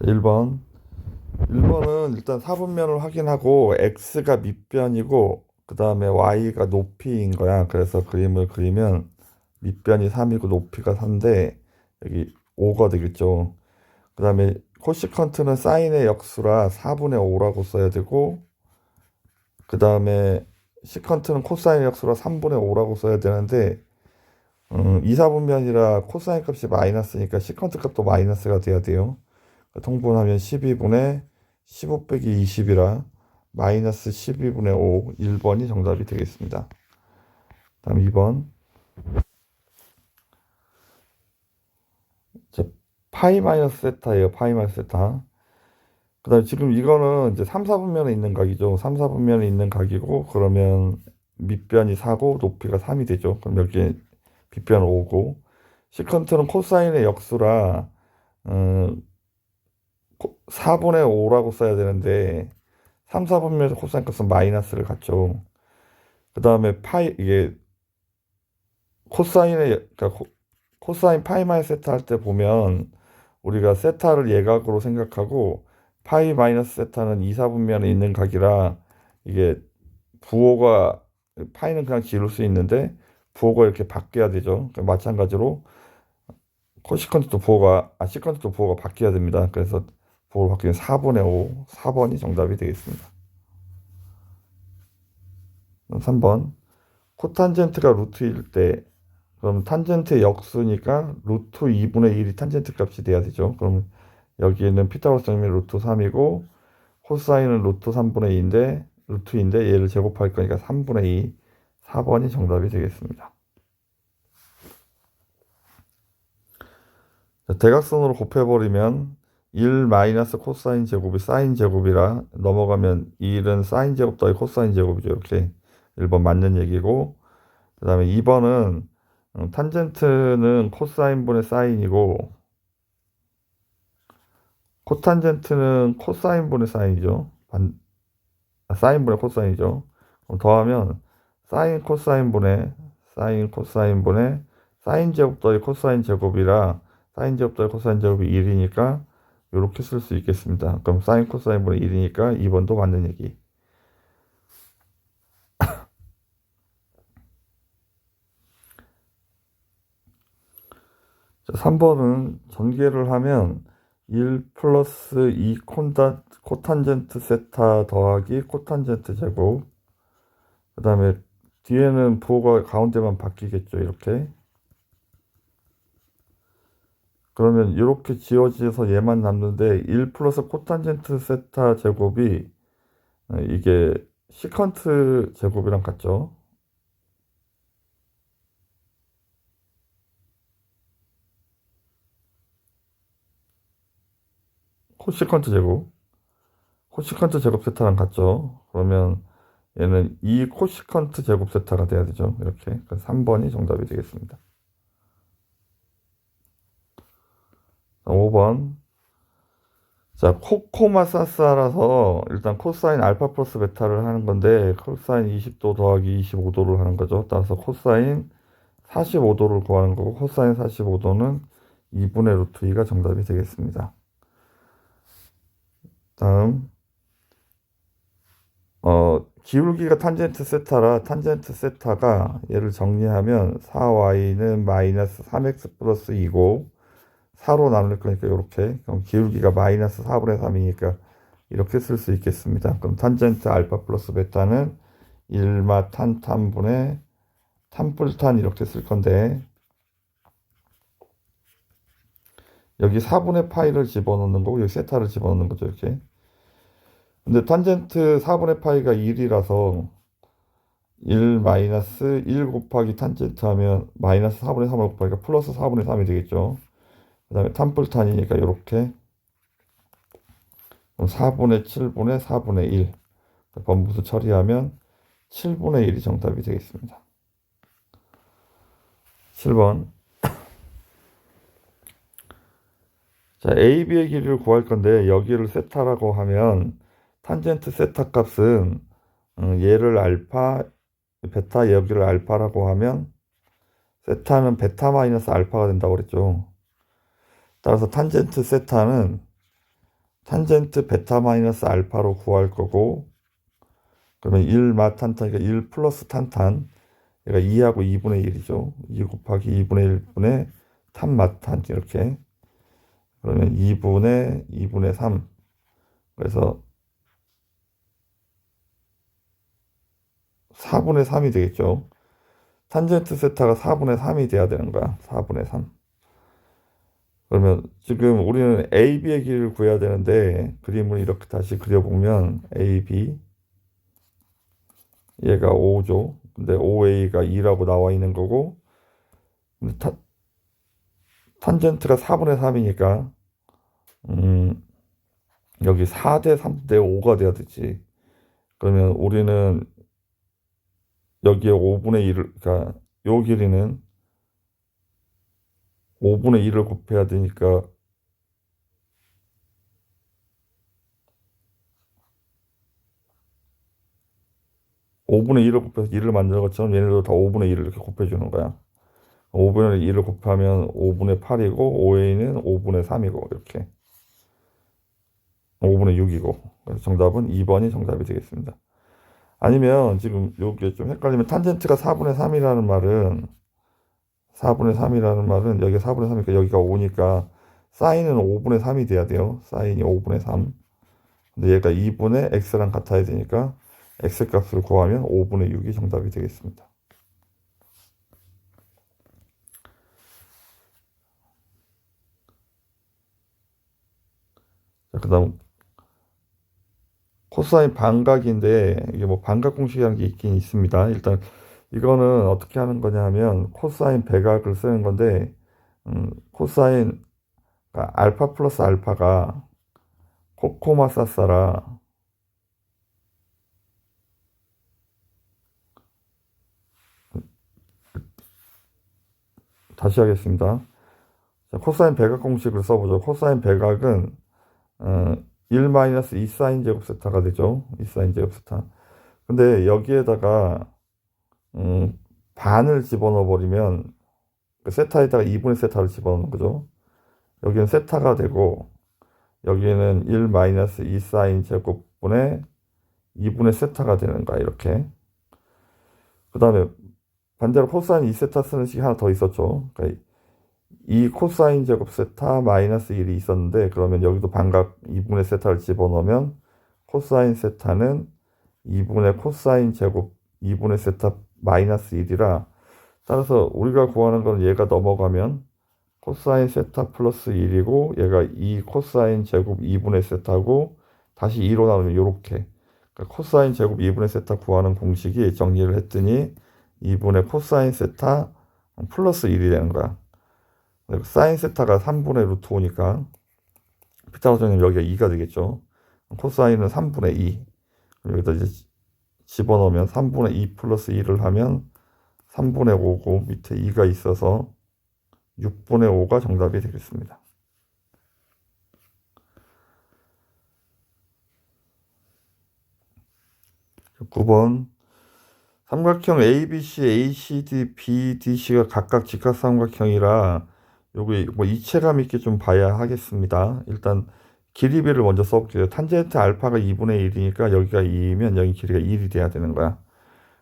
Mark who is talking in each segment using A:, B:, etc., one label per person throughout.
A: 1번. 1번은 일단 사분면을 확인하고 x가 밑변이고 그 다음에 y가 높이인 거야. 그래서 그림을 그리면 밑변이 3이고 높이가 4인데 여기 5가 되겠죠. 그 다음에 코시컨트는 사인의 역수라 4분의 5라고 써야 되고 그 다음에 시컨트는 코사인의 역수라 3분의 5라고 써야 되는데 2, 4분면이라 코사인 값이 마이너스니까 시컨트 값도 마이너스가 돼야 돼요. 통분하면 12분의 15 빼기 20이라 마이너스 12분의 5, 1번이 정답이 되겠습니다. 다음 2번. 파이 마이너스 세타예요. 파이 마이너스 세타. 그 다음에 지금 이거는 이제 3, 4분면에 있는 각이죠. 3, 4분면에 있는 각이고 그러면 밑변이 4고 높이가 3이 되죠. 그럼 여기 빗변 5고 시컨트는 코사인의 역수라 4분의 5라고 써야 되는데 3, 4분면에서 코사인 값은 마이너스를 갖죠. 그 다음에 파이 이게 코사인의 그러니까 코사인 파이 마이너스 세타 할 때 보면 우리가 세타를 예각으로 생각하고 파이 마이너스 세타는 2, 4분면에 있는 각이라 이게 부호가 파이는 그냥 지울 수 있는데 부호가 이렇게 바뀌어야 되죠. 그러니까 마찬가지로 코시컨트도 부호가 시컨트도 부호가 바뀌어야 됩니다. 그래서 부호가 바뀌면 4분의 5, 4번이 정답이 되겠습니다. 3번. 코탄젠트가 루트일 때 그럼 탄젠트의 역수니까 루트 2분의 1이 탄젠트 값이 돼야 되죠. 그럼 여기에는 피타고라스 정면 루트 3이고 코사인은 루트 3분의 2인데 루트인데 얘를 제곱할 거니까 3분의 2, 4번이 정답이 되겠습니다. 자, 대각선으로 곱해버리면 1 마이너스 코사인 제곱이 사인 제곱이라 넘어가면 1은 사인 제곱 더하기 코사인 제곱이죠. 이렇게 1번 맞는 얘기고 그 다음에 2번은 탄젠트는 코사인분의 사인이고 코탄젠트는 코사인분의 사인이죠. 사인분의 코사인이죠. 그럼 더하면 사인 코사인분의 사인 제곱 더하기 코사인 제곱이라 사인 제곱 더하기 코사인 제곱이 1이니까 이렇게 쓸 수 있겠습니다. 그럼 사인 코사인분의 1이니까 2번도 맞는 얘기. 자, 3번은 전개를 하면 1 플러스 2 코탄젠트 세타 더하기 코탄젠트 제곱 그 다음에 뒤에는 부호가 가운데만 바뀌겠죠. 이렇게 그러면 이렇게 지워져서 얘만 남는데 1 플러스 코탄젠트 세타 제곱이 이게 시컨트 제곱이랑 같죠. 코시컨트 제곱 세타랑 같죠. 그러면 얘는 2 코시컨트 제곱 세타가 돼야 되죠. 이렇게 3번이 정답이 되겠습니다. 5번. 자, 코코마사사라서 일단 코사인 알파 플러스 베타를 하는 건데 코사인 20도 더하기 25도를 하는 거죠. 따라서 코사인 45도를 구하는 거고 코사인 45도는 2분의 루트 2가 정답이 되겠습니다. 다음 기울기가 탄젠트 세타라 탄젠트 세타가 얘를 정리하면 4y는 마이너스 3x 플러스 2고 4로 나눌 거니까 이렇게 그럼 기울기가 마이너스 4분의 3이니까 이렇게 쓸 수 있겠습니다. 그럼 탄젠트 알파 플러스 베타는 1마 탄분의 탄뿔탄 이렇게 쓸 건데 여기 4분의 파이를 집어넣는 거고 여기 세타를 집어넣는 거죠. 이렇게. 근데 탄젠트 4분의 파이가 1이라서 1 마이너스 1 곱하기 탄젠트 하면 마이너스 4분의 3을 곱하니까 플러스 4분의 3이 되겠죠. 그 다음에 탄뿔탄이니까 이렇게 4분의 7분의 4분의 1 번부수 처리하면 7분의 1이 정답이 되겠습니다. 7번. 자, AB의 길이를 구할 건데 여기를 세타라고 하면 탄젠트 세타 값은 얘를 알파, 베타 여기를 알파라고 하면 세타는 베타 마이너스 알파가 된다고 그랬죠. 따라서 탄젠트 세타는 탄젠트 베타 마이너스 알파로 구할 거고, 그러면 1마 탄탄이니까 1 플러스 탄탄, 얘가 2하고 2분의 1이죠. 2 곱하기 2분의 1분의 탄마탄 이렇게. 그러면 2분의 3. 그래서 4분의 3이 되겠죠. 탄젠트 세타가 4분의 3이 돼야 되는 거야. 4분의 3. 그러면 지금 우리는 AB의 길이를 구해야 되는데 그림을 이렇게 다시 그려보면 AB 얘가 5죠. 근데 OA가 2라고 나와 있는 거고, 근데 탄젠트가 4분의 3이니까 여기 4대 3대 5가 돼야 되지. 그러면 우리는 여기에 5분의 1을, 그러니까 요 길이는 5분의 1을 곱해야 되니까 5분의 1을 곱해서 1을 만드는 것처럼 얘네도 다 5분의 1을 이렇게 곱해주는 거야. 5분의 1을 곱하면 5분의 8이고 5a는 5분의 3이고 이렇게 5분의 6이고, 그래서 정답은 2번이 정답이 되겠습니다. 아니면 지금 여기 좀 헷갈리면 탄젠트가 4분의 3이라는 말은 4분의 3이라는 말은 여기가 4분의 3이니까 여기가 5니까 사인은 5분의 3이 돼야 돼요. 사인이 5분의 3. 근데 얘가 2분의 x랑 같아야 되니까 x 값을 구하면 5분의 6이 정답이 되겠습니다. 자, 그다음 코사인 반각인데 이게 뭐 반각 공식이라는 게 있긴 있습니다. 일단 이거는 어떻게 하는 거냐 하면 코사인 배각을 쓰는 건데, 코사인, 그러니까 알파 플러스 알파가 코코마 사사라, 다시 하겠습니다. 자, 코사인 배각 공식을 써보죠. 코사인 배각은 1 마이너스 2 사인 제곱 세타가 되죠. 2 사인 제곱 세타. 근데 여기에다가 반을 집어넣어 버리면 그 세타에다가 2분의 세타를 집어넣는 거죠. 여기는 세타가 되고 여기는 1 마이너스 2 사인 제곱분의 2분의 세타가 되는 거야. 이렇게. 그 다음에 반대로 코사인 2세타 쓰는 식이 하나 더 있었죠. 그러니까 이 코사인 제곱 세타 마이너스 1이 있었는데, 그러면 여기도 반각 2분의 세타를 집어넣으면 코사인 세타는 2분의 코사인 제곱 2분의 세타 마이너스 1이라, 따라서 우리가 구하는 건 얘가 넘어가면 코사인 세타 플러스 1이고 얘가 2 코사인 제곱 2분의 세타고 다시 2로 나누면 이렇게, 그러니까 코사인 제곱 2분의 세타 구하는 공식이 정리를 했더니 2분의 코사인 세타 플러스 1이 되는 거야. 사인 세타가 3분의 루트 5니까 피타고라스는 여기가 2가 되겠죠. 코사인은 3분의 2. 여기다 이제 집어넣으면 3분의 2 플러스 1을 하면 3분의 5고 밑에 2가 있어서 6분의 5가 정답이 되겠습니다. 9번 삼각형 ABC, ACD, BDC가 각각 직각삼각형이라 여기 뭐 이체감 있게 좀 봐야 하겠습니다. 일단 길이비를 먼저 써볼게요. 탄젠트 알파가 2분의 1이니까 여기가 2이면 여기 길이가 1이 돼야 되는 거야.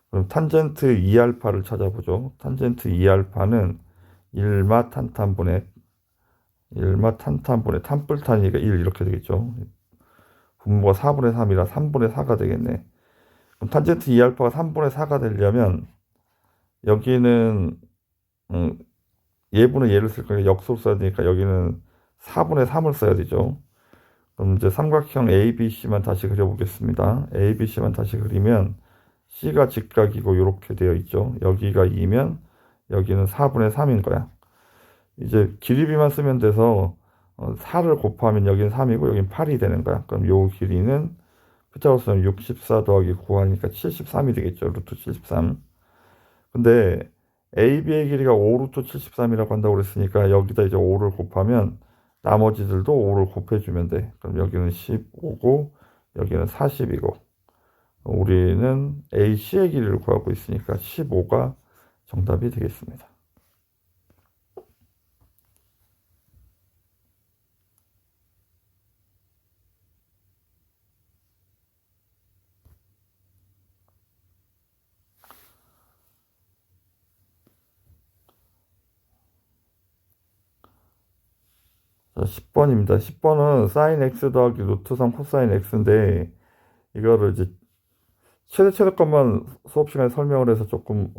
A: 그럼 탄젠트 2알파를 찾아보죠. 탄젠트 2알파는 1마 탄탄분의 탄뿔탄이니까 1 이렇게 되겠죠. 분모가 4분의 3이라 3분의 4가 되겠네. 그럼 탄젠트 2알파가 3분의 4가 되려면 여기는 예분의 예를 쓸 거니까 역수를 써야 되니까 여기는 4분의 3을 써야 되죠. 그럼 이제 삼각형 ABC만 다시 그려보겠습니다. ABC만 다시 그리면 C가 직각이고 이렇게 되어 있죠. 여기가 2면 여기는 4분의 3인 거야. 이제 길이비만 쓰면 돼서 4를 곱하면 여기는 3이고 여기는 8이 되는 거야. 그럼 요 길이는 피타고라스는 64 더하기 9 하니까 73이 되겠죠. 루트 73. 근데 AB의 길이가 5 루트 73이라고 한다고 그랬으니까 여기다 이제 5를 곱하면 나머지들도 5를 곱해주면 돼. 그럼 여기는 15고 여기는 40이고 우리는 AC의 길이를 구하고 있으니까 15가 정답이 되겠습니다. 자, 10번입니다. 10번은 사인 x 더하기 루트 3 코사인 x인데 이거를 이제 최대 것만 수업 시간에 설명을 해서 조금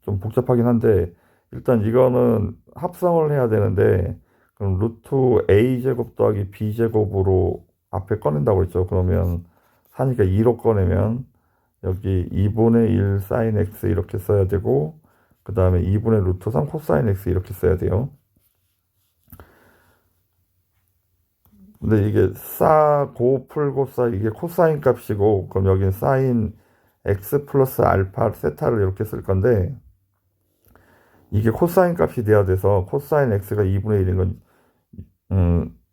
A: 좀 복잡하긴 한데 일단 이거는 합성을 해야 되는데 그럼 루트 a 제곱 더하기 b 제곱으로 앞에 꺼낸다고 했죠. 그러면 사니까 2로 꺼내면 여기 2분의 1 사인 x 이렇게 써야 되고 그 다음에 2분의 루트 3 코사인 x 이렇게 써야 돼요. 근데 이게 싸고 풀고 싸 이게 코사인 값이고 그럼 여기는 사인 x 플러스 알파 세타를 이렇게 쓸 건데 이게 코사인 값이 돼야 돼서 코사인 x가 2분의 1인 건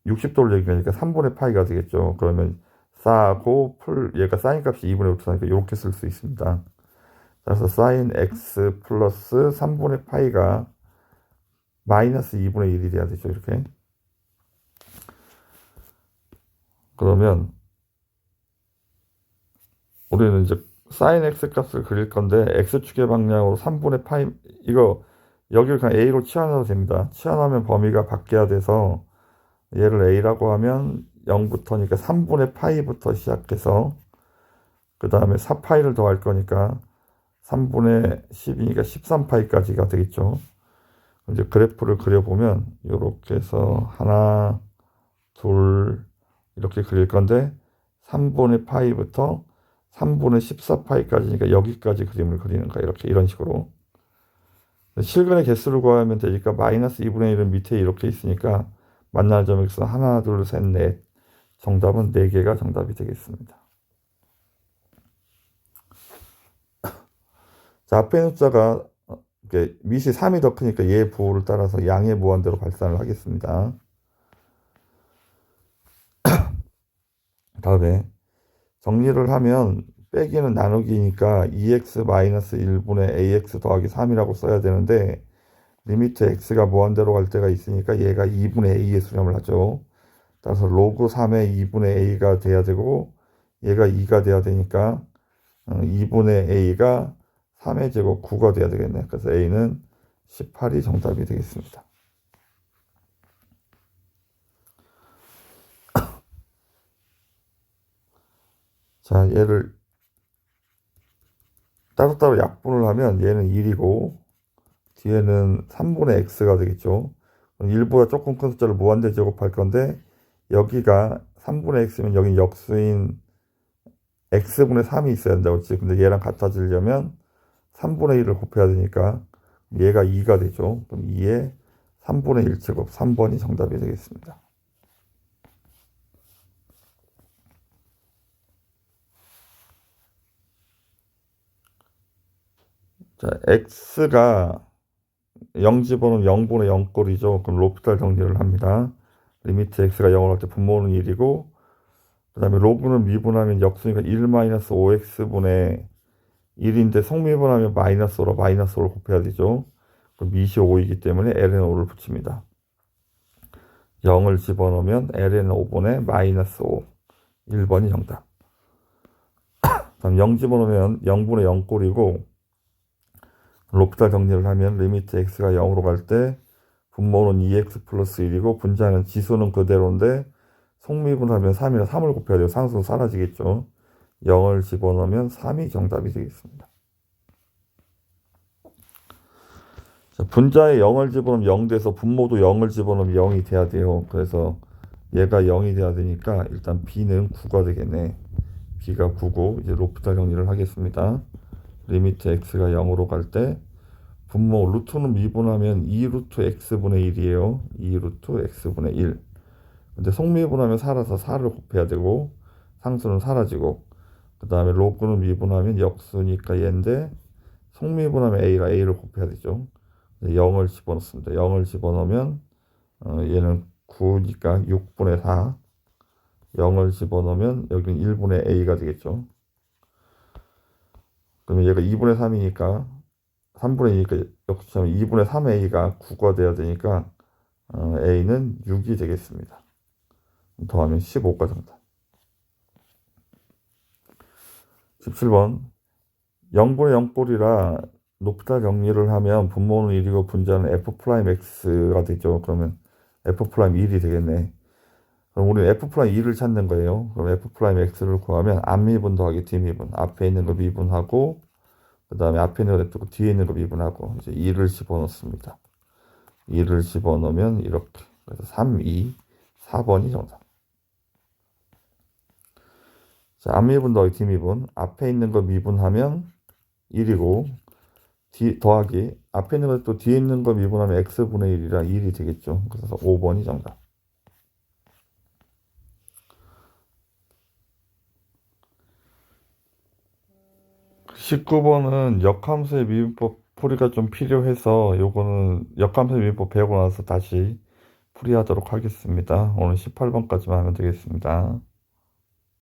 A: 60도를 얘기하니까 3분의 파이가 되겠죠. 그러면 싸고 풀 얘가 사인 값이 2분의 5니까 이렇게 쓸 수 있습니다. 그래서 사인 x 플러스 3분의 파이가 마이너스 2분의 1이 돼야 되죠. 이렇게. 그러면 우리는 이제 사인 x 값을 그릴 건데 x축의 방향으로 3분의 파이 이거 여기를 그냥 a로 치환해도 됩니다. 치환하면 범위가 바뀌어야 돼서 얘를 a라고 하면 0부터니까 3분의 파이부터 시작해서 그 다음에 4파이를 더할 거니까 3분의 10이니까 13파이까지가 되겠죠. 이제 그래프를 그려보면 이렇게 해서 하나 둘 이렇게 그릴 건데 3분의 파이부터 3분의 14파이까지니까 여기까지 그림을 그리는 거야. 이렇게 이런 식으로. 실근의 개수를 구하면 되니까 마이너스 2분의 1은 밑에 이렇게 있으니까 만날 점에서 하나, 둘, 셋, 넷. 정답은 4개가 정답이 되겠습니다. 자, 앞에 있는 숫자가 밑이 3이 더 크니까 얘 부호를 따라서 양의 무한대로 발산을 하겠습니다. 다음에 정리를 하면 빼기는 나누기니까 2x-1분의 ax 더하기 3이라고 써야 되는데 리미트 x가 무한대로 갈 때가 있으니까 얘가 2분의 a에 수렴을 하죠. 따라서 로그 3의 2분의 a가 돼야 되고 얘가 2가 돼야 되니까 2분의 a가 3의 제곱 9가 돼야 되겠네. 그래서 a는 18이 정답이 되겠습니다. 자, 얘를 따로따로 약분을 하면 얘는 1이고 뒤에는 3분의 x가 되겠죠. 1보다 조금 큰 숫자를 무한대 제곱할 건데 여기가 3분의 x면 여기 역수인 x분의 3이 있어야 된다고 했지. 근데 얘랑 같아지려면 3분의 1을 곱해야 되니까 얘가 2가 되죠. 그럼 2에 3분의 1 제곱 3번이 정답이 되겠습니다. 자, x가 0 집어넣으면 0분의 0꼴이죠. 그럼 로피탈 정리를 합니다. 리미트 x가 0을 할 때 분모는 1이고 그 다음에 로그는 미분하면 역수니까 1-5x분의 1인데 성미분하면 마이너스 5로 마이너스 5를 곱해야 되죠. 그럼 밑이 5이기 때문에 ln 5를 붙입니다. 0을 집어넣으면 ln 5분의 마이너스 5 1번이 정답. 다음 0 집어넣으면 0분의 0꼴이고 로피탈 정리를 하면 리미트 x가 0으로 갈 때 분모는 2x 플러스 1이고 분자는 지수는 그대로인데 속미분하면 3이라 3을 곱해야 돼요. 상수는 사라지겠죠. 0을 집어넣으면 3이 정답이 되겠습니다. 자, 분자에 0을 집어넣으면 0 돼서 분모도 0을 집어넣으면 0이 돼야 돼요. 그래서 얘가 0이 돼야 되니까 일단 b는 9가 되겠네. b가 9고 이제 로피탈 정리를 하겠습니다. 리미트 x가 0으로 갈 때 분모 루트는 미분하면 2루트 x분의 1이에요. 2루트 x분의 1. 근데 속미분하면 살아서 4를 곱해야 되고 상수는 사라지고 그 다음에 로그는 미분하면 역수니까 얘인데 속미분하면 a라 a를 곱해야 되죠. 0을 집어넣습니다. 0을 집어넣으면 얘는 9니까 6분의 4 0을 집어넣으면 여기는 1분의 a가 되겠죠. 그러면 얘가 2분의 3이니까 3분의 2니까 역수하면 2분의 3a가 9가 돼야 되니까 a는 6이 되겠습니다. 더하면 15가 정답. 17번 0분의 0꼴이라 로피탈 정리를 하면 분모는 1이고 분자는 f'x가 되죠. 그러면 f'1이 되겠네. 그럼 우리 f 프라임 2를 찾는 거예요. 그럼 f 프라임 x를 구하면 앞미분 더하기 뒷미분. 앞에 있는 거 미분하고 그 다음에 앞에 있는 거 냅두고 뒤에 있는 거 미분하고 이제 2를 집어넣습니다. 2를 집어넣으면 이렇게. 그래서 3, 2, 4번이 정답. 자, 앞미분 더하기 뒷미분. 앞에 있는 거 미분하면 1이고 더하기 앞에 있는 거 또 뒤에 있는 거 미분하면 x분의 1이라 1이 되겠죠. 그래서 5번이 정답. 19번은 역함수의 미분법 풀이가 좀 필요해서 요거는 역함수의 미분법 배우고 나서 다시 풀이하도록 하겠습니다. 오늘 18번까지만 하면 되겠습니다.